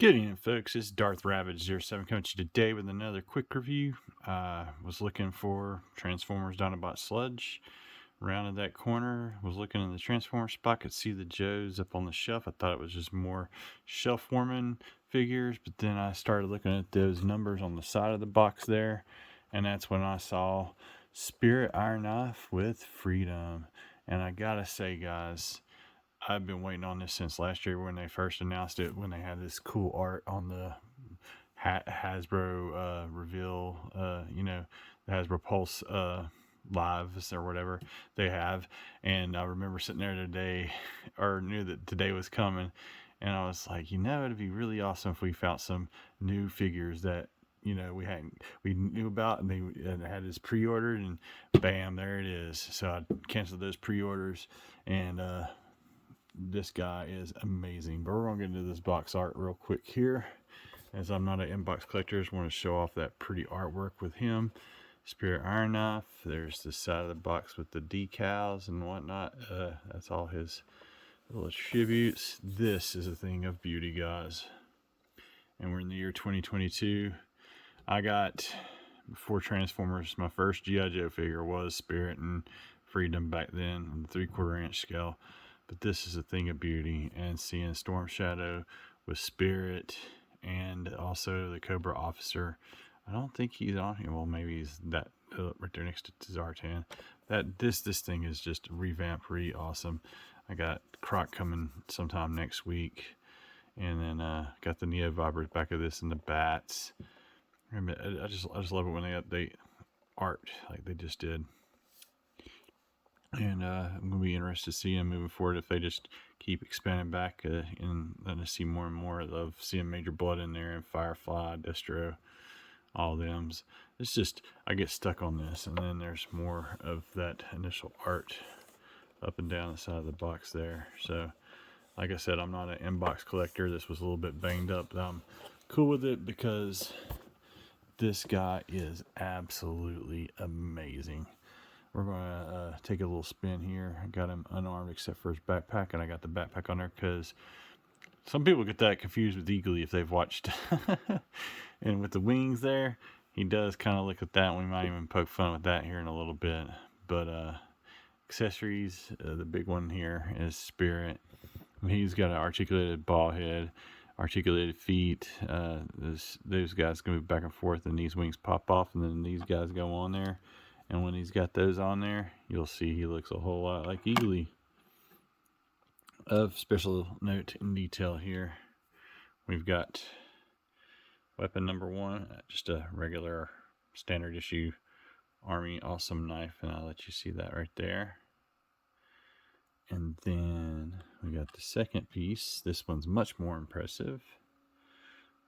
Good evening, folks. It's Darth Ravage07 coming to you today with another quick review. Was looking for Transformers Dinobot Sludge. Rounded that corner, was looking in the Transformer spot, could see the Joes up on the shelf. I thought it was just more shelf warming figures, but then I started looking at those numbers on the side of the box there, and that's when I saw Spirit Iron Knife with Freedom. And I gotta say, guys, I've been waiting on this since last year when they first announced it, when they had this cool art on the Hasbro reveal, the Hasbro Pulse lives or whatever they have. And I remember sitting there today, or knew that today was coming, and I was like, it'd be really awesome if we found some new figures that we knew about, and they had this pre-ordered, and bam, there it is. So I canceled those pre-orders, and this guy is amazing. But we're gonna get into this box art real quick here, as I'm not an inbox collector. I just want to show off that pretty artwork with him. Spirit Iron Knife. There's the side of the box with the decals and whatnot. That's all his little tributes. This is a thing of beauty, guys. And we're in the year 2022. I got, before Transformers, my first G.I. Joe figure was Spirit and Freedom back then on the 3/4 inch scale. But this is a thing of beauty, and seeing Storm Shadow with Spirit and also the Cobra Officer. I don't think he's on here. Well, maybe he's that right there next to Zartan. This thing is just revamped, pretty awesome. I got Croc coming sometime next week, and then got the Neo Vibers back of this and the Bats. I just love it when they update art like they just did. And I'm going to be interested to see them moving forward if they just keep expanding back, and then to see more and more of seeing Major Blood in there, and Firefly, Destro, all them. It's just, I get stuck on this, and then there's more of that initial art up and down the side of the box there. So, like I said, I'm not an inbox collector. This was a little bit banged up, but I'm cool with it because this guy is absolutely amazing. We're going to take a little spin here. I got him unarmed except for his backpack, and I got the backpack on there because some people get that confused with Eagly if they've watched. And with the wings there, he does kind of look at that. We might even poke fun with that here in a little bit. But accessories, the big one here is Spirit. He's got an articulated ball head, articulated feet. Those guys can move back and forth, and these wings pop off, and then these guys go on there. And when he's got those on there, you'll see he looks a whole lot like Eagly. Of special note and detail here, we've got weapon number 1, just a regular standard issue Army Awesome Knife, and I'll let you see that right there. And then we got the second piece. This one's much more impressive.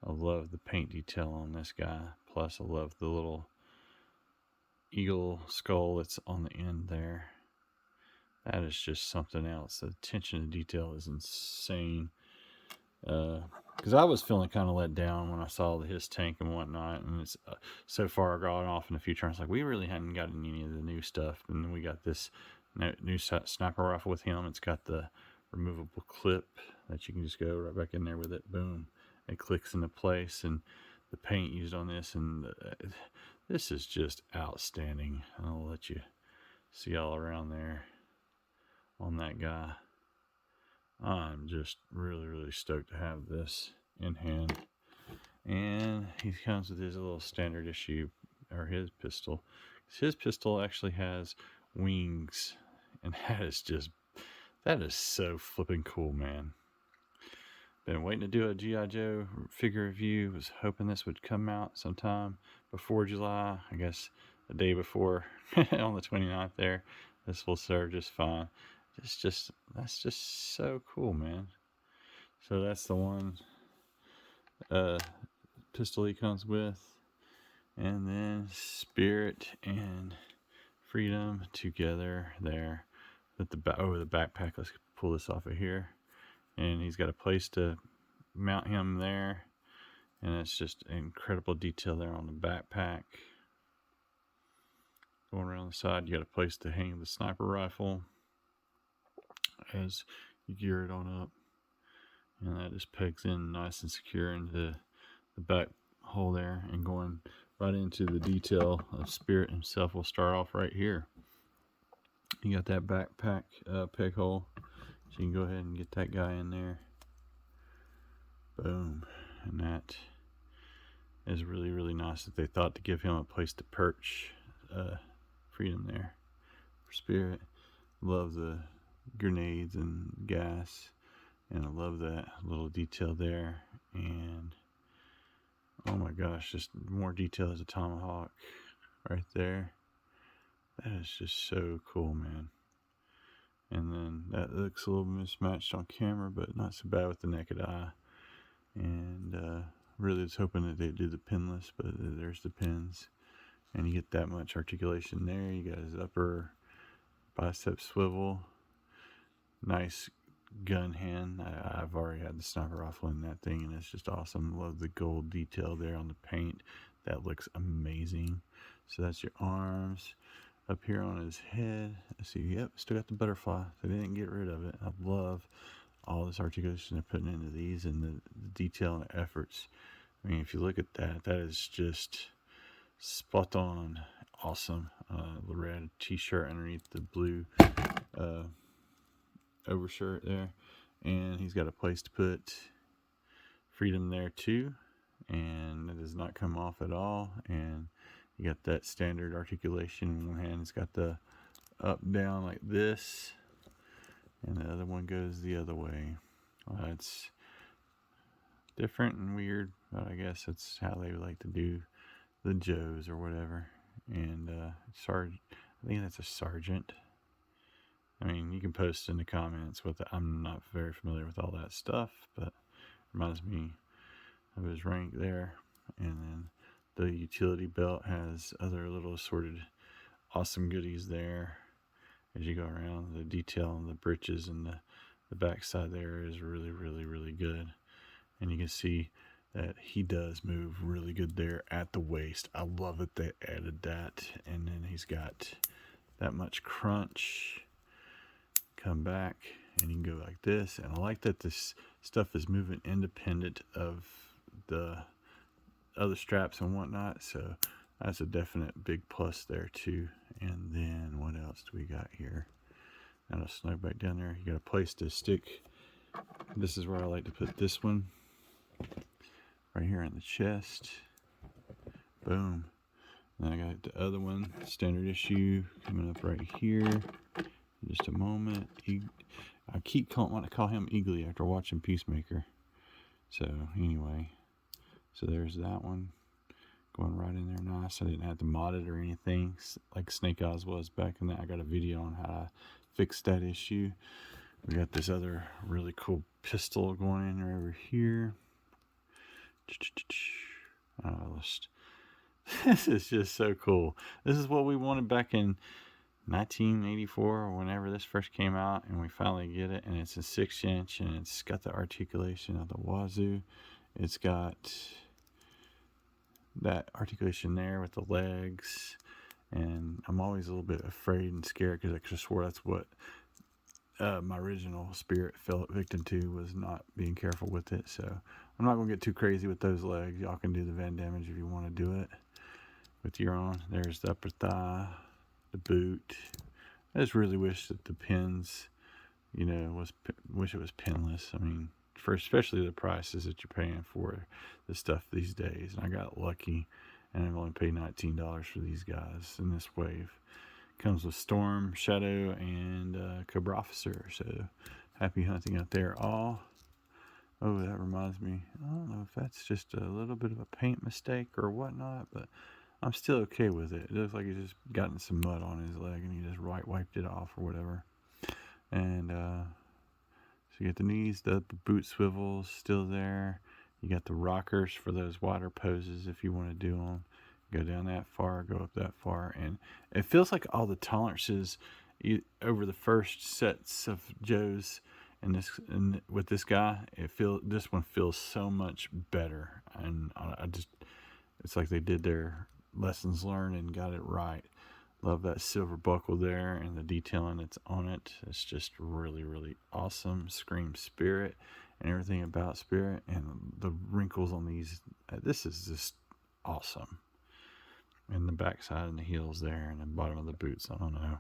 I love the paint detail on this guy. Plus, I love the little eagle skull that's on the end there. That is just something else. The attention to detail is insane. Because I was feeling kind of let down when I saw his tank and whatnot, and it's so far gone off in the future. I was like, we really hadn't gotten any of the new stuff, and then we got this new sniper rifle with him. It's got the removable clip that you can just go right back in there with it. Boom, it clicks into place, and the paint used on this, and this is just outstanding. I'll let you see all around there on that guy. I'm just really stoked to have this in hand. And he comes with his little standard issue, or his pistol. His pistol actually has wings, and that is so flipping cool, man. Been waiting to do a G.I. Joe figure review. Was hoping this would come out sometime before July. I guess the day before, on the 29th there. This will serve just fine. That's just so cool, man. So that's the one pistol he comes with. And then Spirit and Freedom together there with the backpack. Let's pull this off of here. And he's got a place to mount him there, and it's just incredible detail there on the backpack. Going around the side, you got a place to hang the sniper rifle as you gear it on up. And that just pegs in nice and secure into the back hole there, and going right into the detail of Spirit himself. We'll start off right here. You got that backpack peg hole, so you can go ahead and get that guy in there. Boom. And that is really, really nice that they thought to give him a place to perch. Freedom there for Spirit. Love the grenades and gas, and I love that little detail there. And oh my gosh, just more detail as a tomahawk right there. That is just so cool, man. And then that looks a little mismatched on camera, but not so bad with the naked eye. And really was hoping that they'd do the pinless, but there's the pins. And you get that much articulation there. You got his upper bicep swivel. Nice gun hand. I've already had the sniper rifle in that thing, and it's just awesome. Love the gold detail there on the paint. That looks amazing. So that's your arms. Up here on his head, let's see, yep, still got the butterfly. They didn't get rid of it. I love all this articulation they're putting into these, and the detail and the efforts. I mean, if you look at that, that is just spot on. Awesome. The red t-shirt underneath the blue overshirt there, and he's got a place to put Freedom there too, and it does not come off at all. And you got that standard articulation. In one hand, it's got the up down like this, and the other one goes the other way. It's different and weird, but I guess that's how they like to do the Joes or whatever. And I think that's a sergeant. I mean, you can post in the comments with it. I'm not very familiar with all that stuff, but it reminds me of his rank there. And then the utility belt has other little assorted awesome goodies there as you go around. The detail on the breeches and the back side there is really, really, really good. And you can see that he does move really good there at the waist. I love that they added that. And then he's got that much crunch. Come back, and you can go like this. And I like that this stuff is moving independent of the other straps and whatnot, so that's a definite big plus there too. And then what else do we got here? Now to snug back down there, you got a place to stick. This is where I like to put this one, right here in the chest. Boom. And I got the other one, standard issue, coming up right here in just a moment. I keep wanting to call him Eagly after watching Peacemaker. So anyway, so there's that one going right in there nice. I didn't have to mod it or anything like Snake Eyes was back in that. I got a video on how to fix that issue. We got this other really cool pistol going in right over here. This is just so cool. This is what we wanted back in 1984 or whenever this first came out, and we finally get it. And it's a 6-inch, and it's got the articulation of the wazoo. It's got that articulation there with the legs, and I'm always a little bit afraid and scared because I could have swore that's what my original Spirit fell victim to, was not being careful with it. So I'm not going to get too crazy with those legs. Y'all can do the Van damage if you want to do it with your own. There's the upper thigh, the boot. I just really wish that the pins, you know, wish it was pinless. I mean, for especially the prices that you're paying for the stuff these days. And I got lucky, and I've only paid $19 for these guys in this wave. Comes with Storm, Shadow, and Cobra Officer. So happy hunting out there all. Oh, that reminds me, I don't know if that's just a little bit of a paint mistake or whatnot, but I'm still okay with it. It looks like he's just gotten some mud on his leg and he just wiped it off or whatever. And so you get the knees, the boot swivels still there. You got the rockers for those wider poses if you want to do them. Go down that far, go up that far. And it feels like all the tolerances over the first sets of Joes and with this guy, this one feels so much better. And it's like they did their lessons learned and got it right. Love that silver buckle there and the detailing that's on it. It's just really, really awesome. Scream Spirit. and everything about Spirit, and the wrinkles on these. This is just awesome. And the backside and the heels there, and the bottom of the boots. I don't know.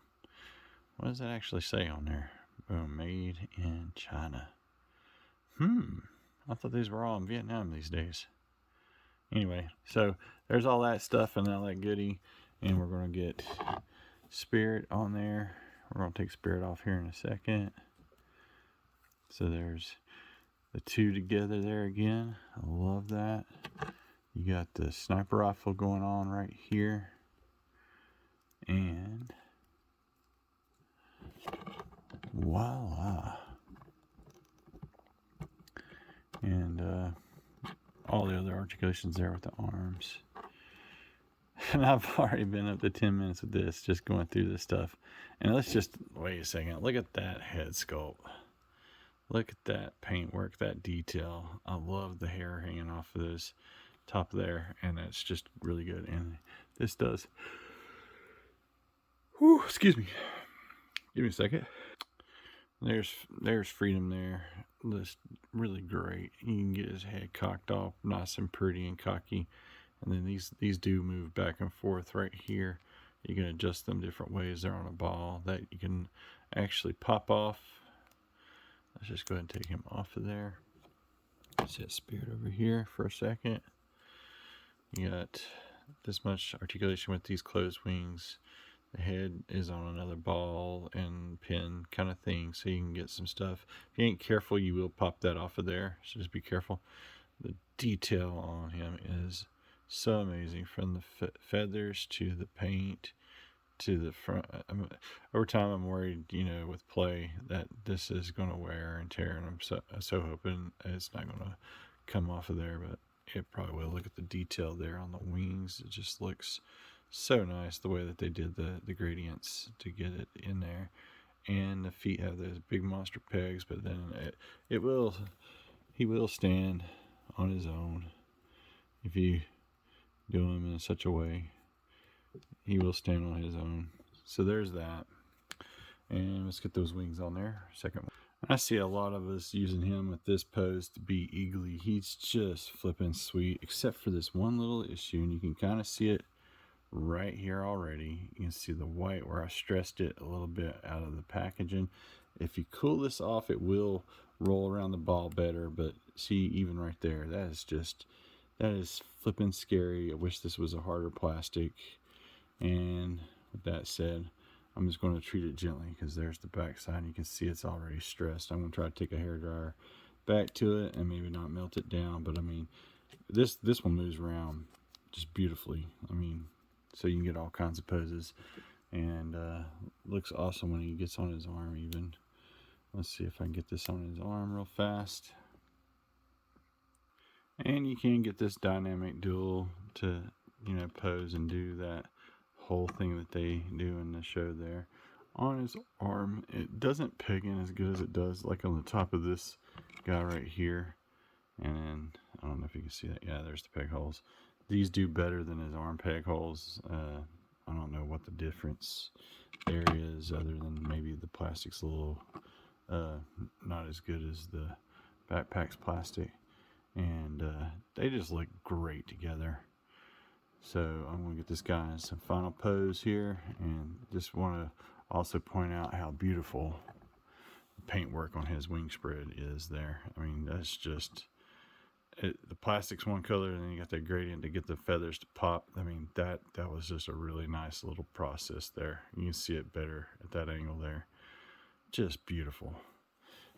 What does that actually say on there? Boom, made in China. I thought these were all in Vietnam these days. Anyway, so there's all that stuff and all that goodie. And we're going to get Spirit on there. We're going to take Spirit off here in a second. So there's the two together there again. I love that. You got the sniper rifle going on right here. And voila. And all the other articulations there with the arms. And I've already been up to 10 minutes with this, just going through this stuff. And let's just, wait a second, look at that head sculpt. Look at that paintwork, that detail. I love the hair hanging off of this top there, and it's just really good. And this does, excuse me, give me a second. There's Freedom there. That's really great. You can get his head cocked off nice and pretty and cocky. And then these do move back and forth right here. You can adjust them different ways. They're on a ball that you can actually pop off. Let's just go ahead and take him off of there. Set Spirit over here for a second. You got this much articulation with these closed wings. The head is on another ball and pin kind of thing, so you can get some stuff. If you ain't careful, you will pop that off of there, so just be careful. The detail on him is so amazing, from the feathers to the paint to the front. Over time, I'm worried, with play, that this is going to wear and tear, and I'm so hoping it's not going to come off of there, but it probably will. Look at the detail there on the wings. It just looks so nice the way that they did the gradients to get it in there. And the feet have those big monster pegs, but then he will stand on his own if you do him in such a way. He will stand on his own. So there's that. And let's get those wings on there. Second one. I see a lot of us using him with this pose to be eagly. He's just flipping sweet, except for this one little issue, and you can kind of see it right here already. You can see the white where I stressed it a little bit out of the packaging. If you cool this off, it will roll around the ball better, but see, even right there, that is flipping scary. I wish this was a harder plastic. And with that said, I'm just going to treat it gently, because there's the back side. You can see it's already stressed. I'm going to try to take a hairdryer back to it and maybe not melt it down, but I mean, this one moves around just beautifully. I mean, so you can get all kinds of poses, and looks awesome when he gets on his arm even. Let's see if I can get this on his arm real fast. And you can get this dynamic dual to, pose and do that whole thing that they do in the show there. On his arm, it doesn't peg in as good as it does like on the top of this guy right here. And then, I don't know if you can see that. Yeah, there's the peg holes. These do better than his arm peg holes. I don't know what the difference there is, other than maybe the plastic's a little not as good as the backpack's plastic. And they just look great together. So I'm going to get this guy in some final pose here, and just want to also point out how beautiful the paintwork on his wing spread is there. I mean, that's just the plastic's one color, and then you got that gradient to get the feathers to pop. I mean, that was just a really nice little process there. You can see it better at that angle there. Just beautiful.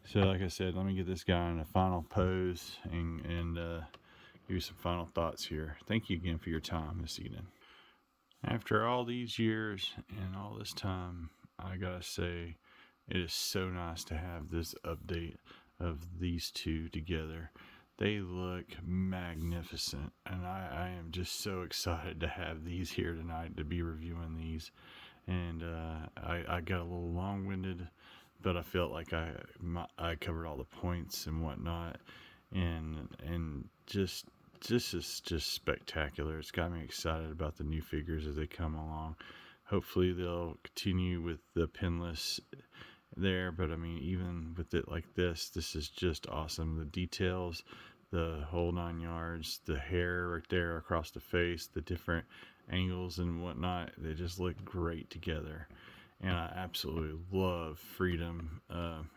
So like I said, let me get this guy in a final pose and give you some final thoughts here. Thank you again for your time this evening. After all these years and all this time, I gotta say, it is so nice to have this update of these two together. They look magnificent, and I am just so excited to have these here tonight, to be reviewing these. And I got a little long-winded, but I felt like I covered all the points and whatnot, and just is just spectacular. It's got me excited about the new figures as they come along. Hopefully they'll continue with the pinless there, but I mean, even with it like this is just awesome. The details, the whole 9 yards, the hair right there across the face, the different angles and whatnot, they just look great together. And I absolutely love Freedom,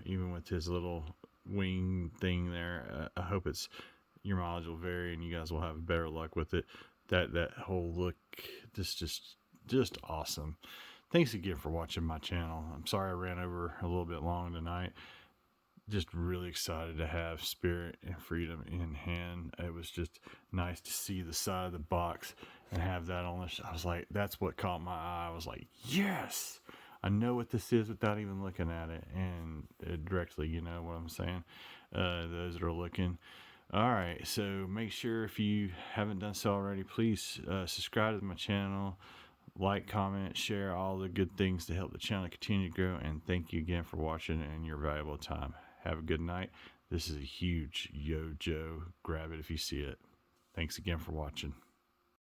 even with his little wing thing there. I hope your mileage will vary and you guys will have better luck with it. That whole look, just awesome. Thanks again for watching my channel. I'm sorry I ran over a little bit long tonight. Just really excited to have Spirit and Freedom in hand. It was just nice to see the side of the box and have that on the I was like, that's what caught my eye. I was like, yes, I know what this is without even looking at it. And directly, you know what I'm saying? Those that are looking. All right, so make sure, if you haven't done so already, please subscribe to my channel, like, comment, share, all the good things to help the channel continue to grow. And thank you again for watching and your valuable time. Have a good night. This is a huge Yo Joe. Grab it if you see it. Thanks again for watching.